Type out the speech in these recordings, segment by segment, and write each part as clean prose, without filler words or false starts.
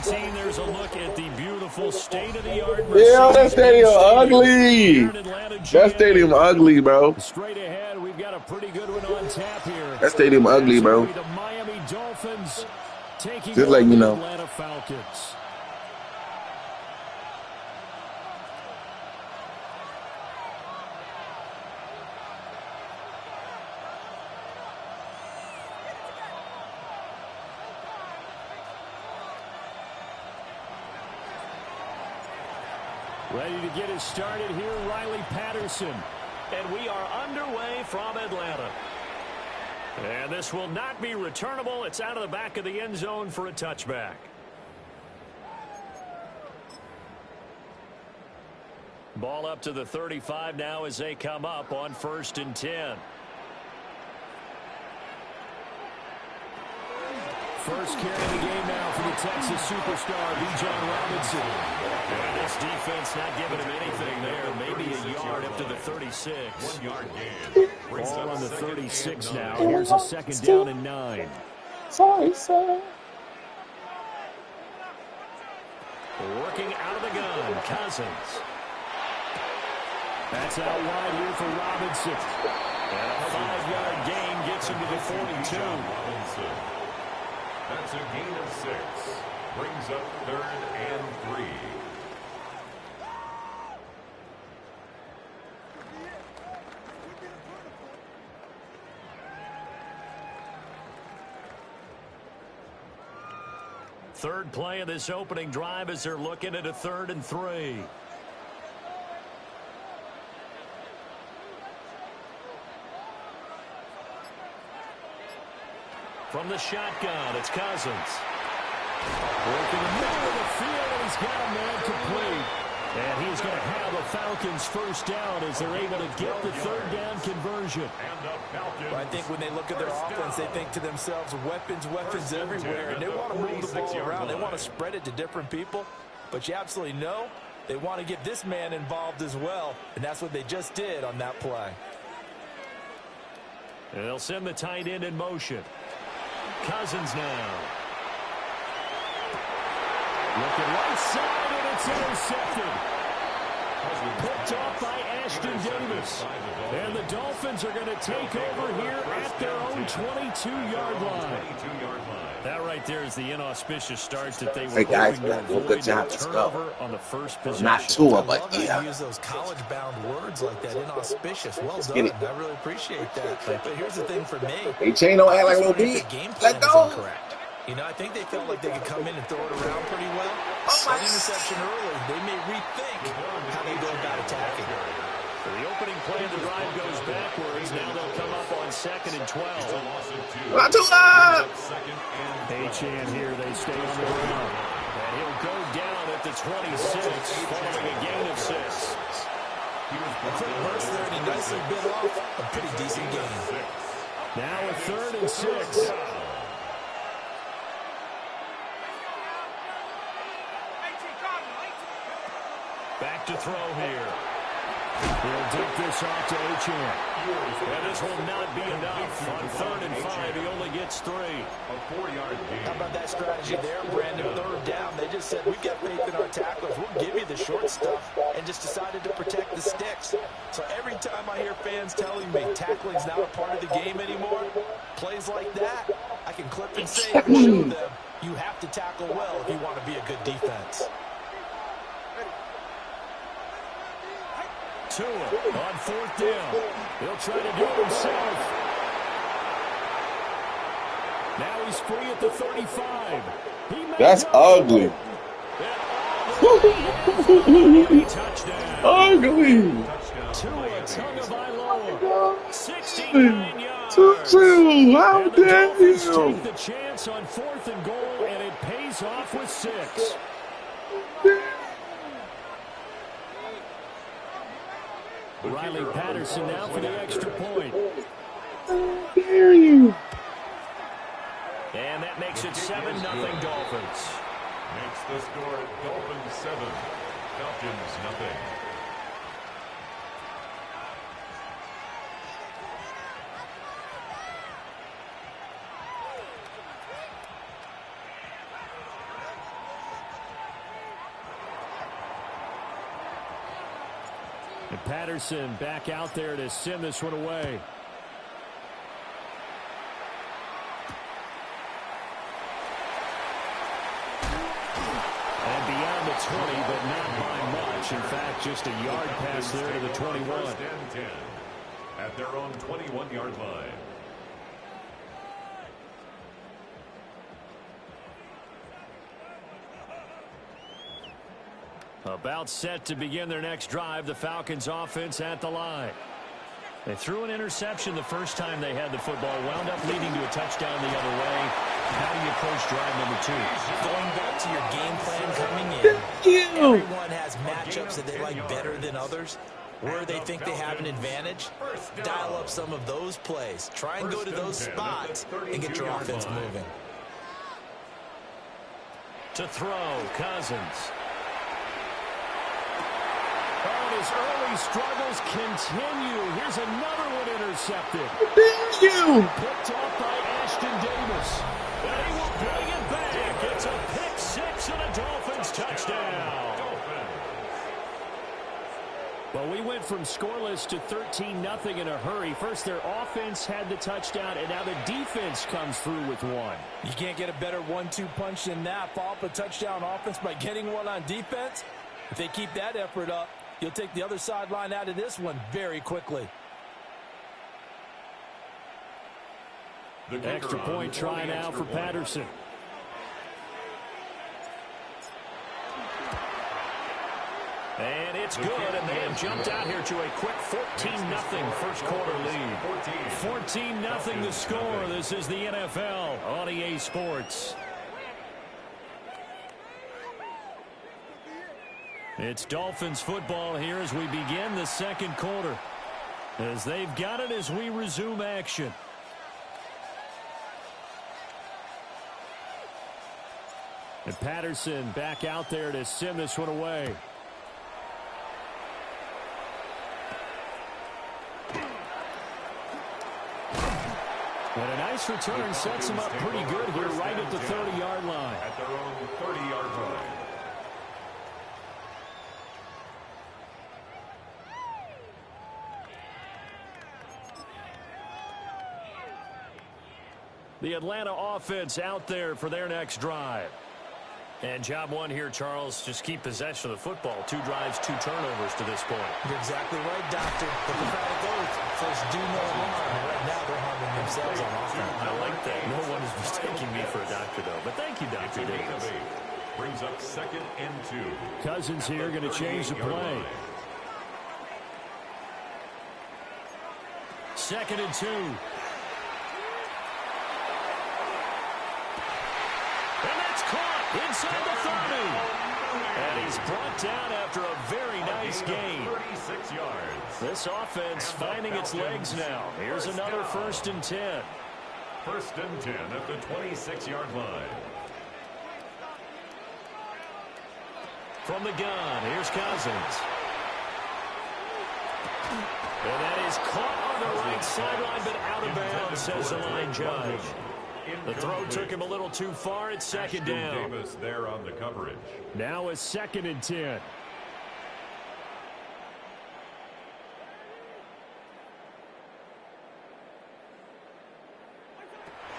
17, there's a look at the beautiful state-of-the-art Yeah, that stadium ugly. That stadium ugly, bro. Straight ahead, we've got a pretty good one on tap here. That stadium ugly, bro. The Miami Dolphins taking just letting you know. Atlanta Falcons. Ready to get it started here, Riley Patterson. And we are underway from Atlanta. And this will not be returnable. It's out of the back of the end zone for a touchback. Ball up to the 35 now as they come up on 1st and 10. First carry of the game now for the Texas superstar, Bijan Robinson. And this defense not giving him anything there. Maybe a yard up to the 36. 1 yard gain. Ball on the 36 now. Here's a 2nd down and 9. Sorry, sir. Working out of the gun, Cousins. That's out wide here for Robinson. And a 5-yard gain gets him to the 42. That's a gain of 6. Brings up 3rd and 3. Third play of this opening drive as they're looking at a 3rd and 3. From the shotgun, it's Cousins. Working the middle of the field, and he's got a man complete. And he's going to have a Falcons first down as they're able to get the 3rd down conversion. Well, I think when they look at their offense, they think to themselves, weapons, weapons everywhere. And they want to move the ball around. They want to spread it to different people. But you absolutely know they want to get this man involved as well. And that's what they just did on that play. And they'll send the tight end in motion. Cousins now. Looking right side, and it's intercepted. Picked off by Ashton Davis. And the Dolphins are going to take over here at their own 22-yard line. That right there is the inauspicious start that they were hey guys, hoping to avoid. good job. Let's go. On the first possession. Not Tua, but yeah. Use those college-bound words like that, inauspicious. Well done. I really appreciate that. But here's the thing for me. Hey, Chain don't act like a little beat. Let's go. You know, I think they felt like they could come in and throw it around pretty well. That interception early, they may rethink how they go about attacking. So the opening play of the drive goes backwards. Now they'll come up on 2nd and 12. H-Chan here, they stay on the ground. And he'll go down at the 26, following a gain of 6. A quick burst there, and he nicely bit off a pretty decent gain. Now a 3rd and 6. Back to throw here. He'll dig this off to H-Chan. And this will not be enough. On 3rd and 5, he only gets 3. A 4-yard gain. How about that strategy there, Brandon? 3rd down. They just said, we've got faith in our tacklers. We'll give you the short stuff, and just decided to protect the sticks. So every time I hear fans telling me tackling's not a part of the game anymore, plays like that, I can clip and save and show them you have to tackle well if you want to be a good defense. Tua on 4th down. He'll try to do it himself. Now he's free at the 35. That's ugly. Ugly. Tua Tagovailoa. 69 yards. How dare you? Take the chance on 4th and goal, and it pays off with 6. Riley Patterson now for the extra point. How dare you? And that makes it 7-0 Dolphins. Makes the score Dolphins 7, Falcons nothing. And Patterson back out there to send this one away. And beyond the 20, but not by much. In fact, just a yard pass there to the 21. First and 10 at their own 21-yard line. About set to begin their next drive, the Falcons offense at the line. They threw an interception the first time they had the football, wound up leading to a touchdown the other way. How do you approach drive number 2? Going back to your game plan coming in, everyone has matchups that they like better than others. Where they think they have an advantage, dial up some of those plays. Try and go to those spots and get your offense moving. To throw, Cousins. Oh, his early struggles continue. Here's another one intercepted. Thank you. Picked off by Ashton Davis. And he will bring it back. It's a pick 6 and a Dolphins touchdown. Well, we went from scoreless to 13-0 in a hurry. First, their offense had the touchdown, and now the defense comes through with one. You can't get a better 1-2 punch than that. Follow up a touchdown offense by getting one on defense. If they keep that effort up, you'll take the other sideline out of this one very quickly. Extra point try now for Patterson. And it's good, and they have jumped out here to a quick 14-0 first quarter lead. 14-0 the score. This is the NFL on EA Sports. It's Dolphins football here as we begin the second quarter. As they've got it as we resume action. And Patterson back out there to send this one away. And a nice return sets them up pretty good here right at the 30-yard line. At their own 30-yard line. The Atlanta offense out there for their next drive. And job one here, Charles, just keep possession of the football. 2 drives, 2 turnovers to this point. You're exactly right, Doctor. The prophetic oath, first do no harm. Right now they're harming themselves on offense. I like that. No one is mistaking me for a doctor, though. But thank you, Dr. Davis. Brings up 2nd and 2. Cousins here going to change the play. 2nd and 2. And that's caught inside the 30. And he's brought down after a very nice gain. 36 yards. This offense finding its legs now. Here's another 1st and 10. 1st and 10 at the 26-yard line. From the gun, here's Cousins. And that is caught on the right sideline, but out of bounds, says the line judge. The throw took him a little too far. It's 2nd down. Davis there on the coverage. Now it's 2nd and 10.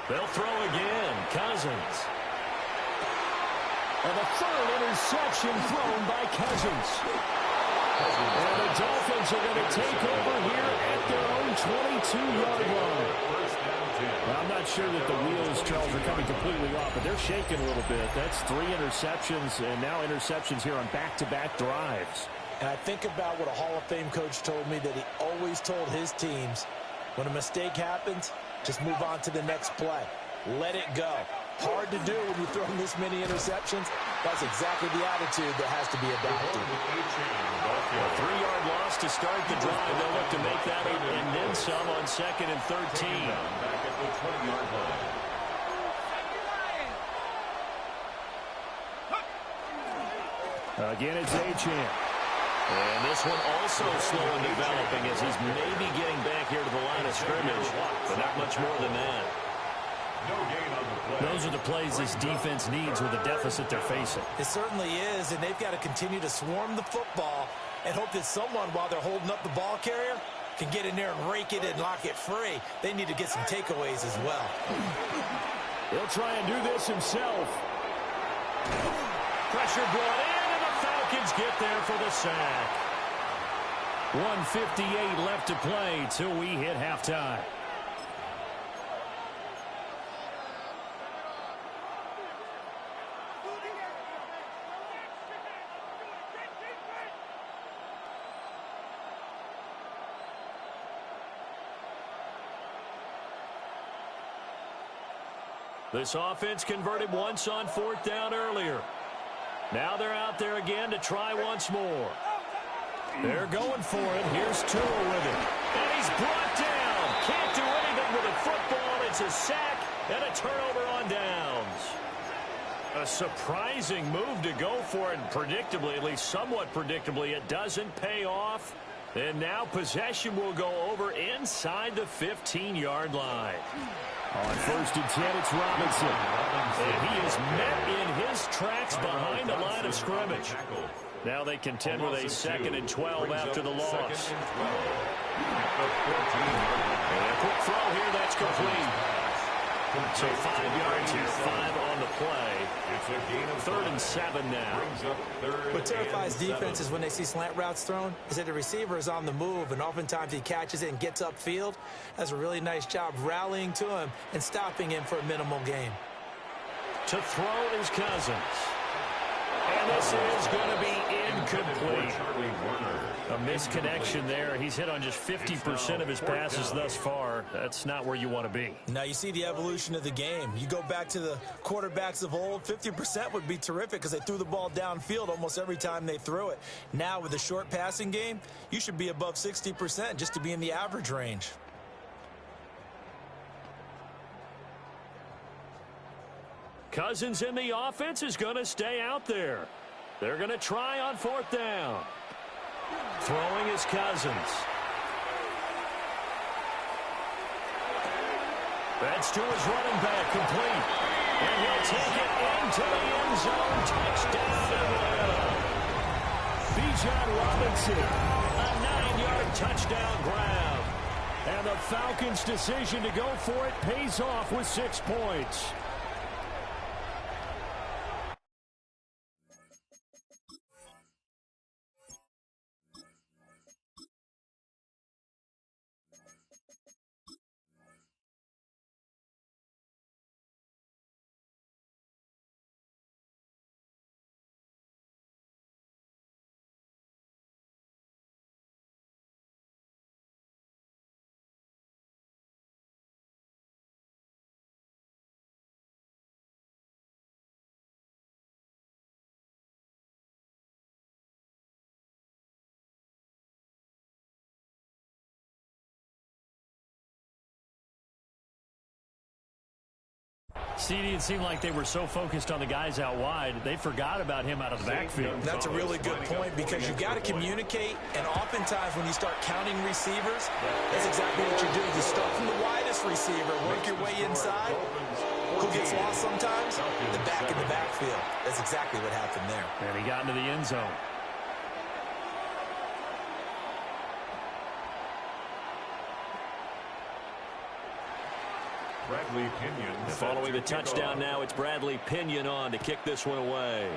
They'll throw again. Cousins. And the 3rd interception thrown by Cousins. And the Dolphins are going to take over here at their own 22-yard line. I'm not sure that the wheels, Charles, are coming completely off, but they're shaking a little bit. That's 3 interceptions, and now interceptions here on back-to-back drives. And I think about what a Hall of Fame coach told me, that he always told his teams, when a mistake happens, just move on to the next play. Let it go. Hard to do when you throw this many interceptions. That's exactly the attitude that has to be adopted. A 3-yard loss to start the drive. They'll look to make that and then some on 2nd and 13. Back at the 20-yard line. Again, it's Achane. And this one also slow in developing as he's maybe getting back here to the line of scrimmage, but not much more than that. No gain on the play. Those are the plays this defense needs with the deficit they're facing. It certainly is, and they've got to continue to swarm the football and hope that someone, while they're holding up the ball carrier, can get in there and rake it and lock it free. They need to get some takeaways as well. He'll try and do this himself. Pressure brought in, and the Falcons get there for the sack. 1:58 left to play till we hit halftime. This offense converted once on 4th down earlier. Now they're out there again to try once more. They're going for it. Here's Tua with it. And he's brought down. Can't do anything with a football. It's a sack and a turnover on downs. A surprising move to go for it. Predictably, at least somewhat predictably, it doesn't pay off. And now possession will go over inside the 15-yard line. On 1st and 10, it's Robinson. And he is met in his tracks behind the line of scrimmage. Now they contend with a 2nd and 12 after the loss. And a quick throw here, that's complete. So 5 yards here, 5 on the play. 3rd and 7 now. What terrifies defenses when they see slant routes thrown is that the receiver is on the move, and oftentimes he catches it and gets upfield. Does a really nice job rallying to him and stopping him for a minimal gain. To throw is Cousins. And this is going to be incomplete. A misconnection there. He's hit on just 50% of his passes thus far. That's not where you want to be. Now you see the evolution of the game. You go back to the quarterbacks of old, 50% would be terrific because they threw the ball downfield almost every time they threw it. Now with the short passing game, you should be above 60% just to be in the average range. Cousins in the offense is going to stay out there. They're going to try on 4th down. Throwing is Cousins. That's to his running back, complete. And he'll take it into the end zone. Touchdown, Atlanta. Bijan Robinson, a 9-yard touchdown grab. And the Falcons' decision to go for it pays off with 6 points. CD, it seemed like they were so focused on the guys out wide, they forgot about him out of the backfield. That's a really good point because you got to communicate, and oftentimes when you start counting receivers, that's exactly what you do. You start from the widest receiver, work your way inside. Who gets lost sometimes? The back in the backfield. That's exactly what happened there. And he got into the end zone. Bradley Pinion. Following the touchdown now, it's Bradley Pinion on to kick this one away.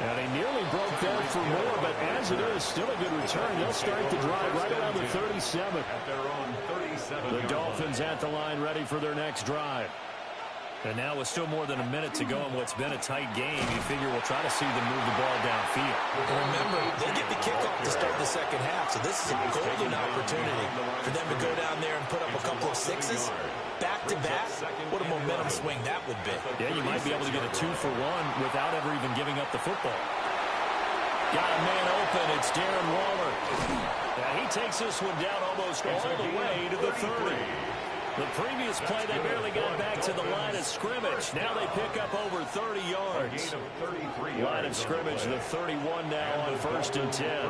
And he nearly broke that for more, but as it is, still a good return. They'll start the drive right around the 37. At their own 37. The Dolphins at the line ready for their next drive. And now with still more than a minute to go in what's been a tight game, you figure we'll try to see them move the ball downfield. And remember, they get the kickoff to start the second half, so this is a golden opportunity for them to go down there and put up a couple of sixes. Back-to-back, what a momentum swing that would be. Yeah, you might be able to get a 2-for-1 without ever even giving up the football. Got a man open. It's Darren Waller. Now he takes this one down almost all the way to the 30. The previous play, they barely got back to the line of scrimmage. Now they pick up over 30 yards. Line of scrimmage, the 31 now on 1st and 10.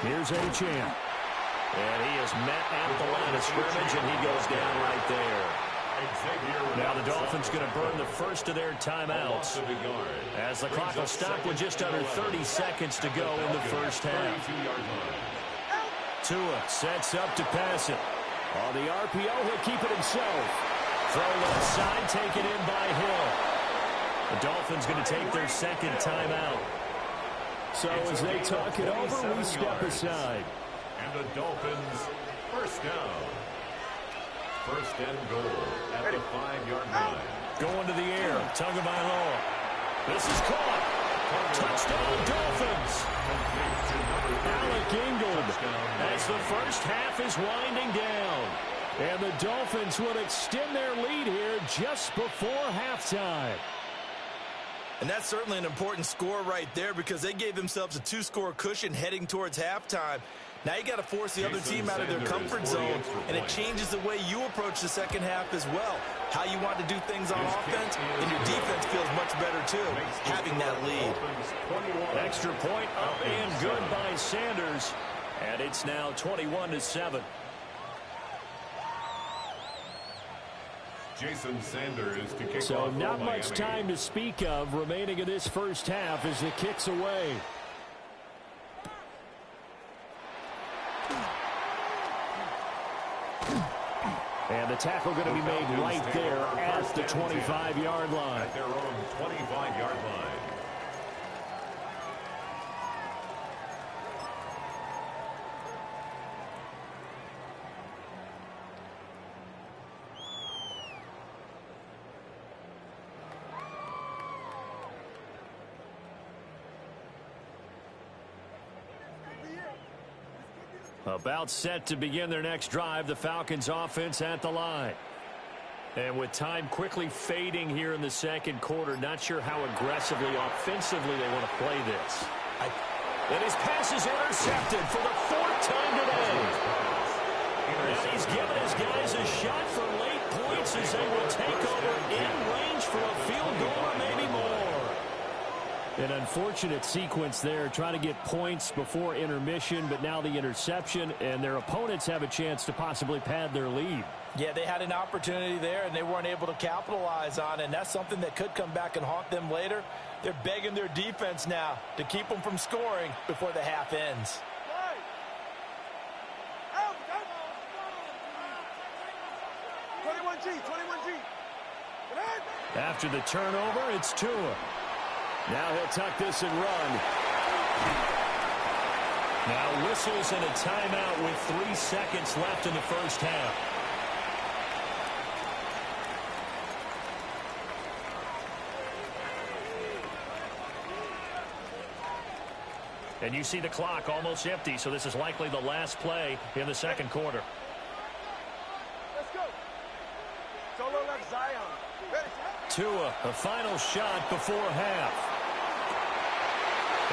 Here's Achane. And he is met at the line of scrimmage, and he goes down right there. Now the Dolphins going to burn the first of their timeouts as the clock will stop with just under 30 seconds to go in the first half. Tua sets up to pass it. On the RPO, he'll keep it himself. Throw left side, taken in by Hill. The Dolphins going to take their second timeout. So as they talk it over, we step aside. And the Dolphins first down. First and goal at the 5-yard line. Going to the air. Tagovailoa. This is caught. Touchdown, Dolphins. Alec Ingold as the first half is winding down. And the Dolphins would extend their lead here just before halftime. And that's certainly an important score right there because they gave themselves a 2-score cushion heading towards halftime. Now you got to force the other team out of their comfort zone, and it changes the way you approach the second half as well. How you want to do things on offense, and your defense feels much better too, having that lead. Extra point up and good by Sanders, and it's now 21-7. Jason Sanders to kick So off not for much Miami. time to speak of remaining in this first half as the kick's away. And the tackle going to be made right there at the 25-yard line. At their own 25-yard line. About set to begin their next drive, the Falcons offense at the line. And with time quickly fading here in the second quarter, not sure how aggressively, offensively they want to play this. And his pass is intercepted for the 4th time today. And he's given his guys a shot for late points as they will take over in range for a field goal or maybe more. An unfortunate sequence there, trying to get points before intermission, but now the interception, and their opponents have a chance to possibly pad their lead. Yeah, they had an opportunity there, and they weren't able to capitalize on it, and that's something that could come back and haunt them later. They're begging their defense now to keep them from scoring before the half ends. 21G. After the turnover, it's Tua. Now he'll tuck this and run. Now whistles and a timeout with 3 seconds left in the first half. And you see the clock almost empty, so this is likely the last play in the second quarter. Let's go. Solo left Zion. Tua, a final shot before half.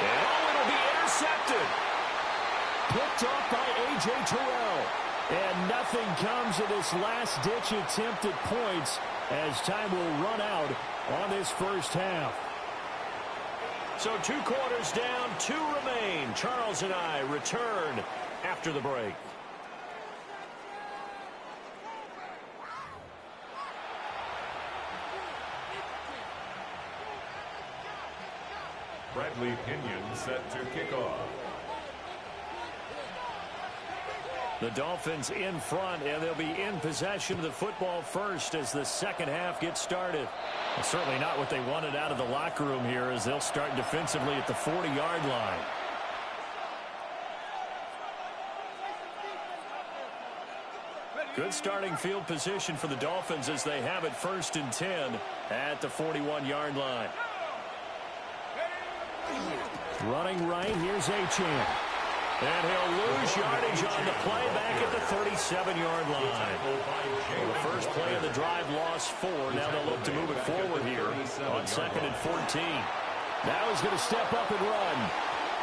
And it'll be intercepted. Picked off by A.J. Terrell. And nothing comes of this last-ditch attempt at points as time will run out on this first half. So 2 quarters down, 2 remain. Charles and I return after the break. Bradley Pinion set to kick off. The Dolphins in front, and they'll be in possession of the football first as the second half gets started. Well, certainly not what they wanted out of the locker room here as they'll start defensively at the 40-yard line. Good starting field position for the Dolphins as they have it 1st and 10 at the 41-yard line. Running right, here's Achane. And he'll lose yardage on the play back at the 37-yard line. Well, the first play of the drive lost 4. Now they'll look to move it forward here on 2nd and 14. Now he's going to step up and run.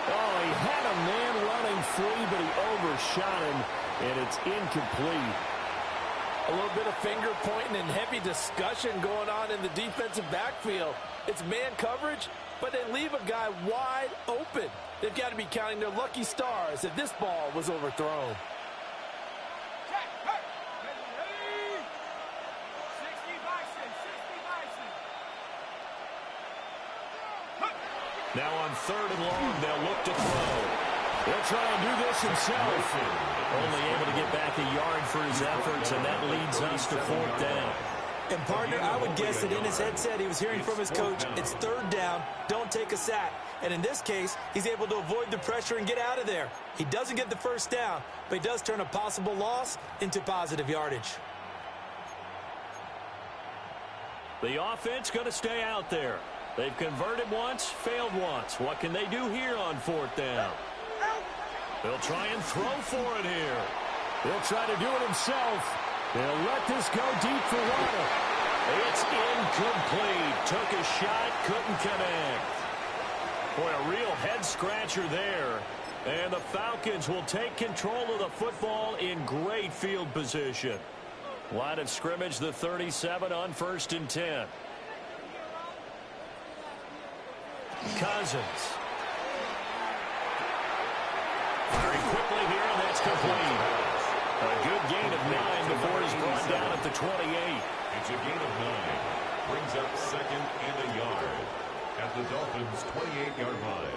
Oh, he had a man running free, but he overshot him, and it's incomplete. A little bit of finger pointing and heavy discussion going on in the defensive backfield. It's man coverage, but they leave a guy wide open. They've got to be counting their lucky stars if this ball was overthrown. Now on 3rd and long, they'll look to throw. He'll try and do this himself. Only able to get back a yard for his efforts, and that leads us to 4th down. And, partner, I would guess that in his headset he was hearing from his coach, it's 3rd down, don't take a sack. And in this case, he's able to avoid the pressure and get out of there. He doesn't get the 1st down, but he does turn a possible loss into positive yardage. The offense going to stay out there. They've converted once, failed once. What can they do here on 4th down? They'll try and throw for it here. He'll try to do it himself. They'll let this go deep for Waddle. It's incomplete. Took a shot, couldn't connect. Boy, a real head-scratcher there. And the Falcons will take control of the football in great field position. Line of scrimmage, the 37 on 1st and 10. Cousins. Firing quickly here, and that's complete. A good gain of 9 before he's brought down at the 28. It's a gain of 9. Brings up 2nd and a yard at the Dolphins' 28-yard line.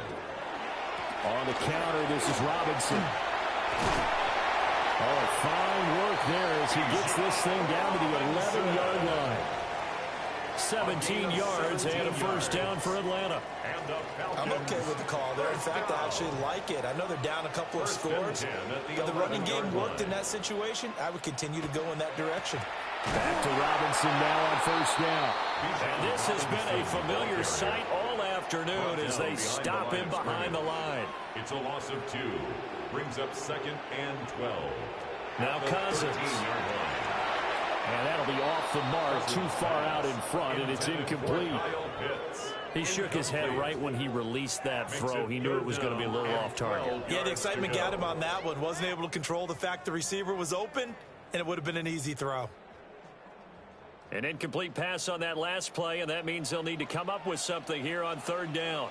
On the counter, this is Robinson. Oh, fine work there as he gets this thing down to the 11-yard line. 17 yards and a 1st down for Atlanta. I'm okay with the call there. In fact, I actually like it. I know they're down a couple of scores, but the running game worked in that situation. I would continue to go in that direction. Back to Robinson now on 1st down. And this has been a familiar sight all afternoon as they stop him behind the line. It's a loss of 2. Brings up 2nd and 12. Now Cousins. And that'll be off the mark, too far out in front, and it's incomplete. He shook his head right when he released that throw. He knew it was going to be a little off target. Yeah, the excitement got him on that one. Wasn't able to control the fact the receiver was open, and it would have been an easy throw. An incomplete pass on that last play, and that means they'll need to come up with something here on 3rd down.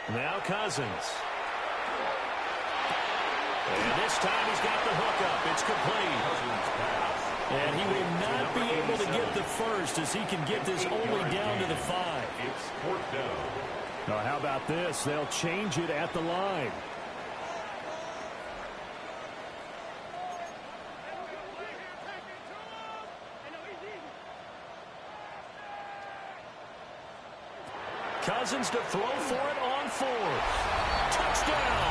Now Cousins. And this time he's got the hook up. It's complete. And he will not be able to get the 1st as he can get this only down to the 5. It's 4th down. Now how about this? They'll change it at the line. Cousins to throw for it on 4th. Touchdown!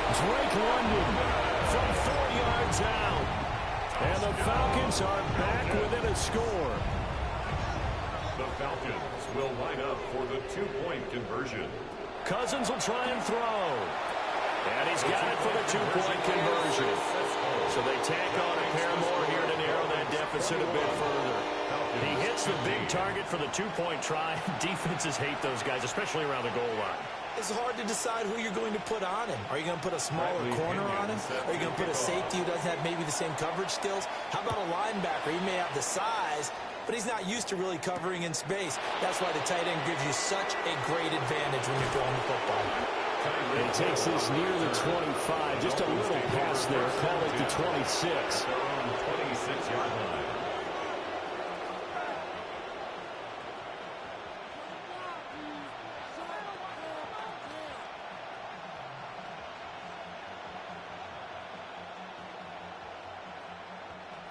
Drake London from 4 yards out. And the Falcons are back within a score. The Falcons will line up for the 2-point conversion. Cousins will try and throw. And he's got it for the 2-point conversion. So they tack on a pair more here to narrow that deficit a bit further. He hits the big target for the 2-point try. Defenses hate those guys, especially around the goal line. It's hard to decide who you're going to put on him. Are you going to put a smaller corner on him? Are you going to put a safety who doesn't have maybe the same coverage skills? How about a linebacker? He may have the size, but he's not used to really covering in space. That's why the tight end gives you such a great advantage when you're throwing the football. He takes this near the 25. Just a little pass there. Call it the 26. 26-yard line.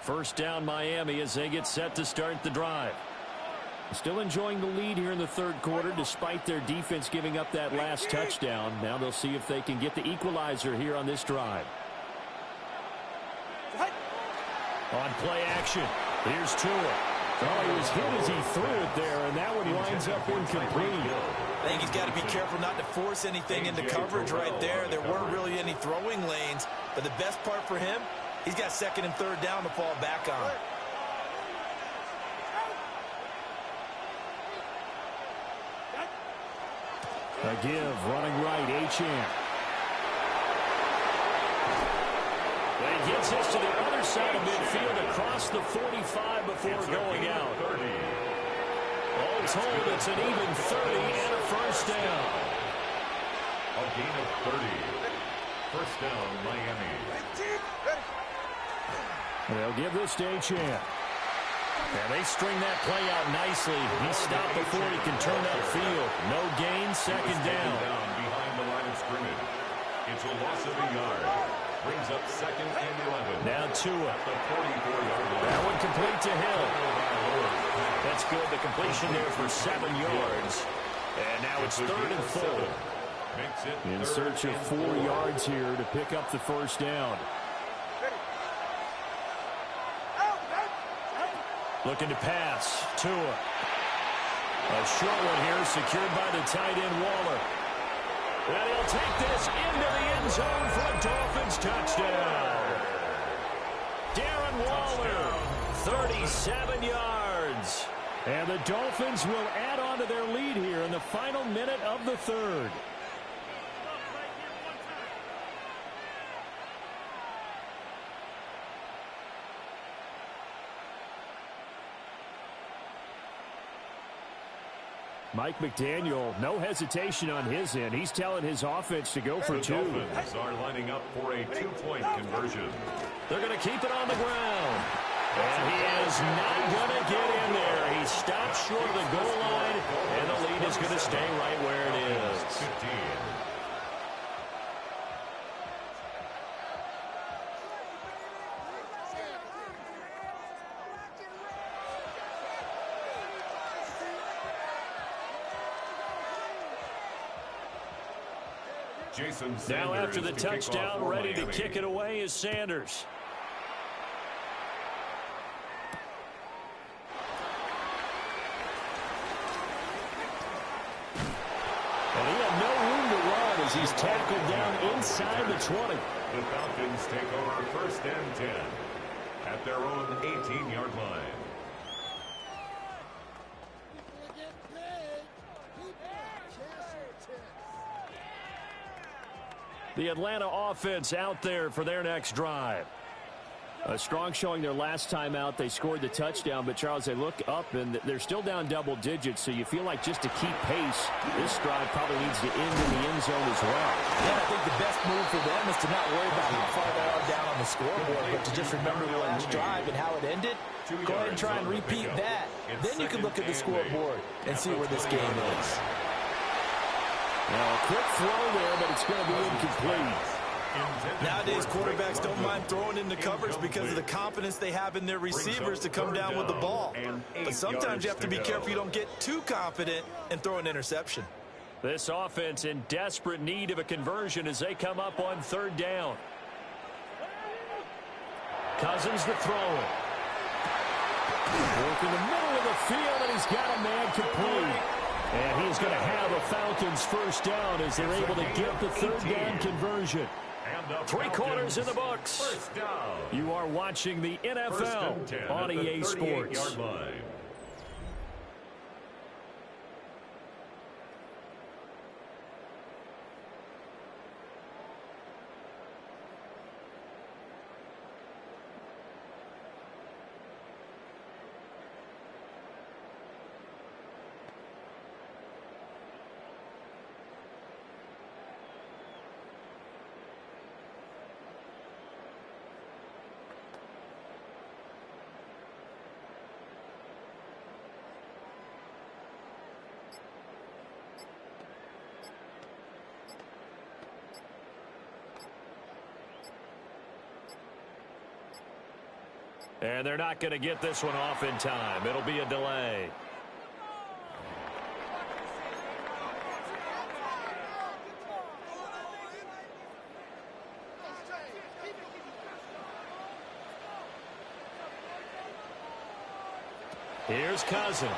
First down Miami as they get set to start the drive. Still enjoying the lead here in the 3rd quarter despite their defense giving up that last touchdown. Now they'll see if they can get the equalizer here on this drive. On play action, here's Tua. Oh, he was hit as he threw it there, and that one winds up incomplete. I think he's got to be careful not to force anything into coverage right there. There weren't really any throwing lanes, but the best part for him, he's got 2nd and 3rd down to fall back on. A give, running right, Achane. He gets this to the other side of midfield across the 45 before going out. All told, it's an even 30 and a 1st down. A gain of 30. 1st down, Miami. They'll give this to Achane. And they string that play out nicely. He stopped before he can turn upfield. No gain, second down. Behind the line of scrimmage. It's a loss of a yard. Brings up second and 11. Now Tua. At the 44-yard line. That one complete to Hill. That's good. The completion there for 7 yards. And now it's third and 4. In search of 4 yards here to pick up the first down. Looking to pass. Tua. A short one here secured by the tight end Waller. And he'll take this into the end zone for a Dolphins touchdown. Darren Waller, 37 yards. And the Dolphins will add on to their lead here in the final minute of the third. Mike McDaniel, no hesitation on his end. He's telling his offense to go for 2. The Dolphins are lining up for a 2-point conversion. They're going to keep it on the ground. And he is not going to get in there. He stops short of the goal line, and the lead is going to stay right where it is. 15. Now after the touchdown, ready to kick it away is Sanders. And he had no room to run as he's tackled down inside the 20. The Falcons take over first and 10 at their own 18-yard line. The Atlanta offense out there for their next drive. A strong showing their last time out. They scored the touchdown, but, Charles, they look up, and they're still down double digits, so you feel like just to keep pace, this drive probably needs to end in the end zone as well. Yeah, I think the best move for them is to not worry about how far they are down on the scoreboard, but to just remember the last drive and how it ended. Go ahead and try and repeat that. Then you can look at the scoreboard and see where this game is. Now, a quick throw there, but it's going to be incomplete. Nowadays, quarterbacks don't mind throwing into coverage because of the confidence they have in their receivers to come down with the ball. But sometimes you have to be careful you don't get too confident and throw an interception. This offense in desperate need of a conversion as they come up on third down. Cousins to throw it. Work in the middle of the field, and he's got a man complete. And he's going to have a Falcons first down as they're able to get the third down conversion. 3 quarters in the books. You are watching the NFL on EA Sports. And they're not going to get this one off in time. It'll be a delay. Here's Cousins.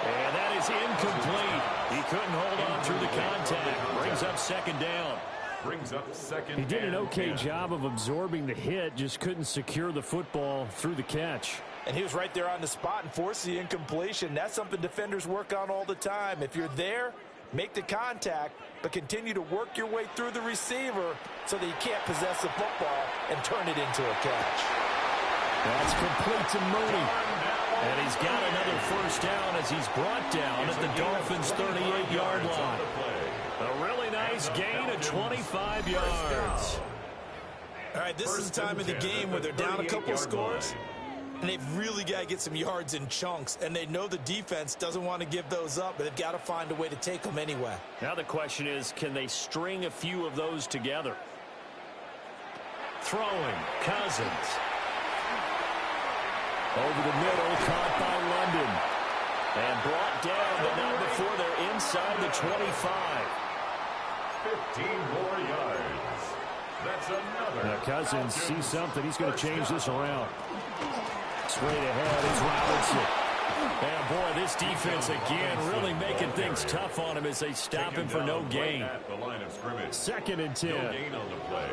And that is incomplete. He couldn't hold on through the contact. Brings up second down. He did an okay job of absorbing the hit, just couldn't secure the football through the catch. And he was right there on the spot and forced the incompletion. That's something defenders work on all the time. If you're there, make the contact, but continue to work your way through the receiver so that you can't possess the football and turn it into a catch. That's complete to Mooney. And he's got another first down as he's brought down at the Dolphins' 38-yard line. A really nice gain of 25 yards. All right, this is the time of the game where they're down a couple of scores. and they've really got to get some yards in chunks, and they know the defense doesn't want to give those up, but they've got to find a way to take them anyway. Now the question is, can they string a few of those together? Throwing, Cousins. Over the middle, caught by London. And brought down, but not before they're inside the 25. 15 more yards. That's another. Now Cousins sees something. He's going to change this around. Straight ahead is Robinson. And boy, this defense again really making things tough on him as they stop him for no gain. At the line of scrimmage. 2nd and 10. No gain on the play.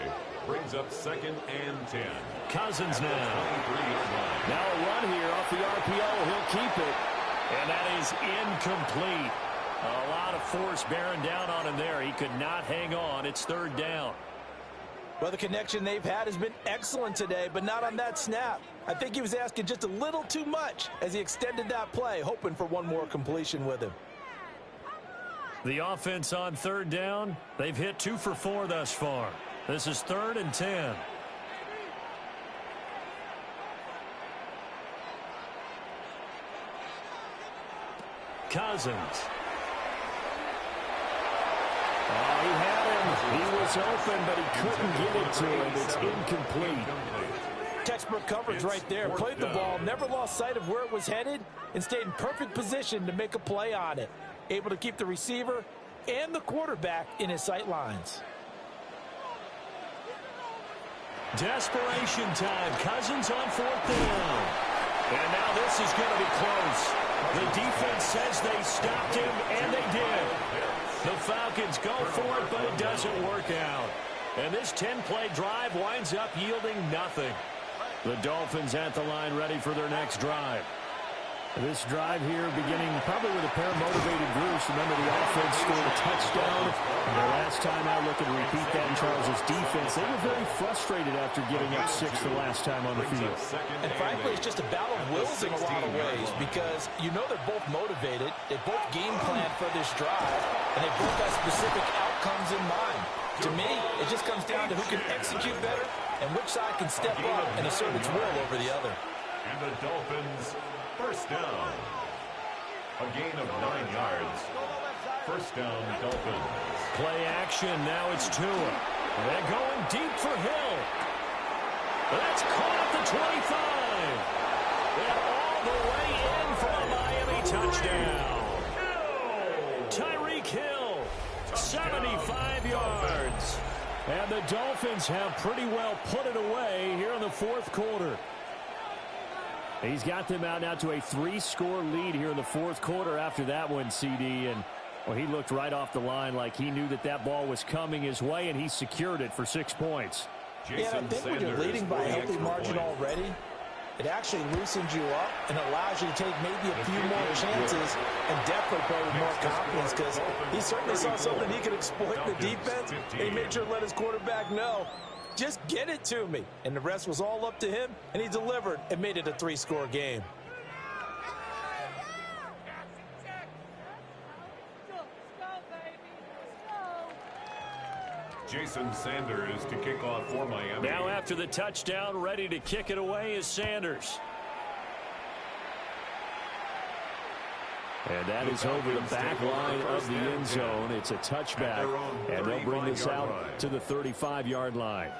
Brings up 2nd and 10. Cousins now. Now a run here off the RPO. He'll keep it. And that is incomplete. A lot of force bearing down on him there. He could not hang on. It's 3rd down. Well, the connection they've had has been excellent today, but not on that snap. I think he was asking just a little too much as he extended that play, hoping for one more completion with him. The offense on 3rd down, they've hit 2 for 4 thus far. This is 3rd and 10. Cousins. Oh, he had him. He was open, but he couldn't get it to him. It's incomplete. Textbook coverage right there. Played the ball, never lost sight of where it was headed, and stayed in perfect position to make a play on it. Able to keep the receiver and the quarterback in his sight lines. Desperation time. Cousins on 4th down. And now this is going to be close. The defense says they stopped him, and they did. The Falcons go for it, but it doesn't work out. And this 10-play drive winds up yielding nothing. The Dolphins at the line ready for their next drive. This drive here beginning probably with a pair of motivated groups. Remember, the offense scored a touchdown. And their last time out looking to repeat that in Charles' defense. They were very frustrated after giving up 6 the last time on the field. And frankly, it's just a battle of wills in a lot of ways because you know they're both motivated. They both game plan for this drive, and they both have specific outcomes in mind. To me, it just comes down to who can execute better and which side can step up and assert its will over the other. And the Dolphins, 1st down. A gain of 9 yards. 1st down, Dolphins. Play action. Now it's Tua. They're going deep for Hill. That's caught at the 25. And all the way in for a Miami touchdown. Tyreek Hill, 75 yards. And the Dolphins have pretty well put it away here in the 4th quarter. He's got them out now to a 3-score lead here in the 4th quarter after that one, CD. And well, he looked right off the line like he knew that that ball was coming his way, and he secured it for 6 points. Yeah, I think when you're leading by a healthy margin already, it actually loosens you up and allows you to take maybe a few more chances and definitely play with more confidence because he certainly saw something he could exploit in the defense. And he made sure to let his quarterback know, just get it to me. And the rest was all up to him, and he delivered and made it a 3-score game. Jason Sanders to kick off for Miami. Now after the touchdown, ready to kick it away is Sanders. And that is over the back line of the end zone. It's a touchback, and they'll bring this out to the 35-yard line.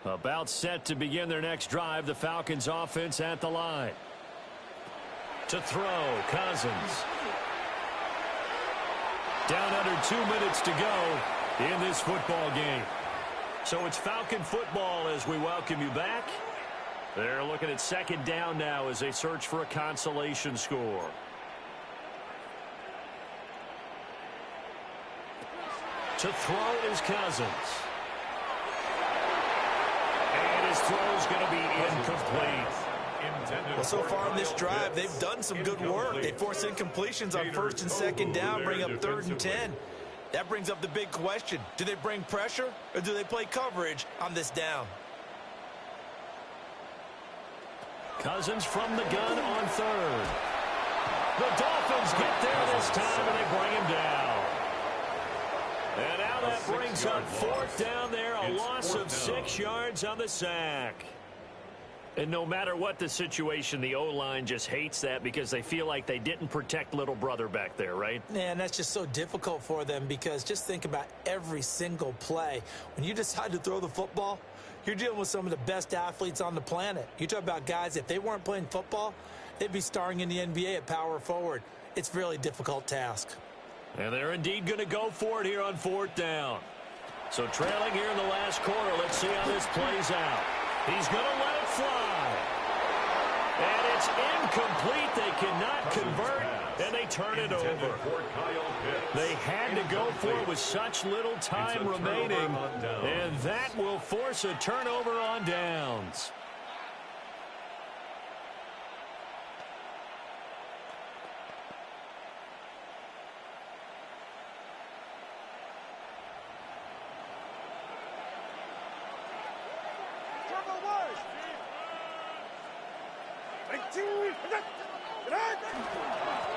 About set to begin their next drive, the Falcons offense at the line. To throw, Cousins. Down under 2 minutes to go in this football game. So it's Falcon football as we welcome you back. They're looking at 2nd down now as they search for a consolation score. To throw is Cousins. And his throw is going to be incomplete. Well, so far in this drive, they've done some good work. They force incompletions on 1st and 2nd down, bring up 3rd and 10. That brings up the big question. Do they bring pressure or do they play coverage on this down? Cousins from the gun on 3rd. The Dolphins get there this time and they bring him down. And now that brings up fourth down there, a loss of 6 yards on the sack. And no matter what the situation, the O-line just hates that because they feel like they didn't protect little brother back there, right? Yeah, and that's just so difficult for them because just think about every single play. When you decide to throw the football, you're dealing with some of the best athletes on the planet. You talk about guys, if they weren't playing football, they'd be starring in the NBA at power forward. It's a really difficult task. And they're indeed going to go for it here on fourth down. So trailing here in the last quarter, let's see how this plays out. He's going to let it fly. And it's incomplete. They cannot convert, and they turn it over. They had to go for it with such little time remaining, and that will force a turnover on downs.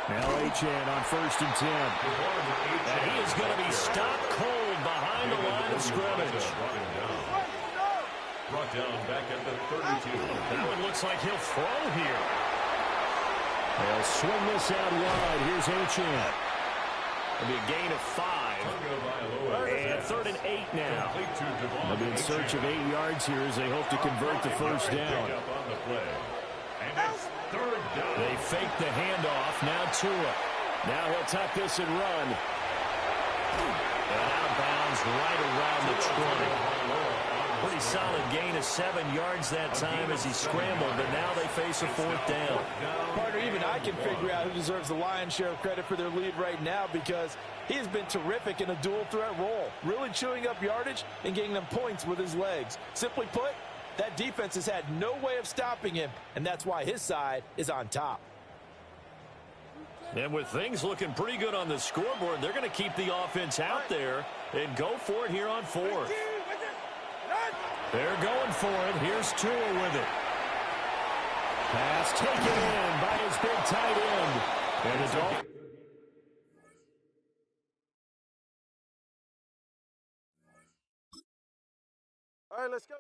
Now HN on 1st and 10. And he is going to be stopped cold behind the line of scrimmage. Brought down back at the 32. That one looks like he'll throw here. They'll swing this out wide. Here's HN. It'll be a gain of 5. And 3rd and 8 now. They'll be in search of 8 yards here as they hope to convert the first down. They fake the handoff. Now Tua. Now he'll tuck this and run. And out of bounds right around the 20. Pretty solid gain of 7 yards that time as he scrambled, but now they face a 4th down. Partner, even I can figure out who deserves the lion's share of credit for their lead right now because he has been terrific in a dual threat role, really chewing up yardage and getting them points with his legs. Simply put, that defense has had no way of stopping him, and that's why his side is on top. And with things looking pretty good on the scoreboard, they're going to keep the offense out there and go for it here on 4th. They're going for it. Here's Tua with it. Pass taken in by his big tight end. And the Dolphins. All right, let's go.